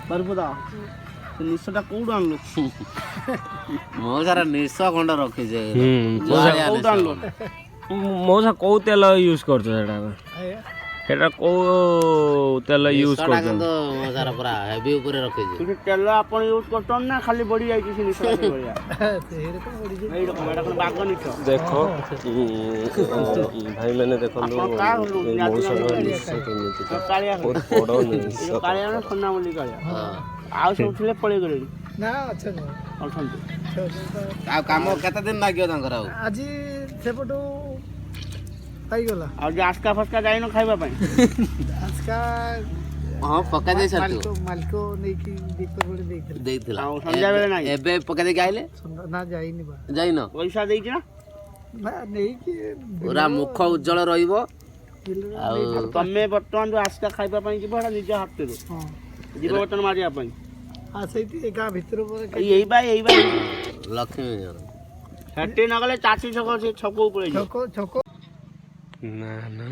ବାରିପଦା ସେ ନିଶଟା କୋଉଠୁ ଆଣିଲୁ? ମଉସାର ନିଶ ଖଣ୍ଡ ରଖିଛେ କୋଉଠୁ ଆଣିଲୁ? ମଉସା କୋଉ ତେଲ ୟୁଜ୍ କରୁଛ ସେଟା? ସେଟା କୋଉ ତେଲ ୟୁଜ୍ କରୁଛ? କିନ୍ତୁ ମଉସାର ପୁରା ହେଭି ଉପରେ ରଖିଛେ। କିଛି ତେଲ ଆପଣ ୟୁଜ୍ କରୁଛନ୍ତି ନା ଖାଲି ବଢି ଯାଇଛି ସେ ନିଶ ଭଳିଆ? ଏଇରକମ ଏଇଟା କଣ ବାଗ ନିଶ? ଦେଖ ଭାଇମାନେ ଦେଖନ୍ତୁ ମଉସାର ନିଶ କେମିତି କାଳିଆ ବହୁତ ବଡ଼ ନିଶ। କାଳିଆ ନା ସୋନାମଲ୍ଲି କାଳିଆ? ଆଉ ସବୁ ଥିଲେ ପଳେଇ ଗଲେଣି? ନା ଅଛନ୍ତି ଅଛନ୍ତି। ଆଉ କାମ କେତେ ଦିନ ଲାଗିବ ତାଙ୍କର? ଆଉ ଆଜି ସେପଟୁ ପାଇଗଲା। ଆଉ ଯେ ଆସ୍କା ଫାସ୍କା ଯାଇନ ଖାଇବା ପାଇଁ? ଆଜକା ହଁ ପକେଇ ଦେଇ ସାରିଛୁ। ମାଲିକ ନେଇକି ଦୀପକ ଗୋଟେ ଦେଇଥିଲା। ଆଉ ସନ୍ଧ୍ୟାବେଳେ ନାହିଁ? ଏବେ ପକେଇ ଦେଇକି ଆଇଲେ? ନା ଯାଇନି ବା। ଯାଇନ? ପଇସା ଦେଇଛି ନା? ନା ନେଇକି ପୁରା ମୁଖ ଉଜ୍ଜଳ ରହିବ। ଆଉ ତମେ ବର୍ତ୍ତମାନ ଯୋଉ ଆସ୍କା ଖାଇବା ପାଇଁ ଯିବ ସେଟା ନିଜ ହାତରୁ ଯିବ ବର୍ତ୍ତମାନ ମାରିବା ପାଇଁ। ସେଇଠି ଗାଁ ଭିତର ପରେ ଏଇ ବା ଲକ୍ଷ୍ମୀ ସେଠି ନ ଗଲେ ଚାଷୀ ଛକ ସେ ଛକକୁ ପଳେଇ ଯିବ। ଛକ ନା ନା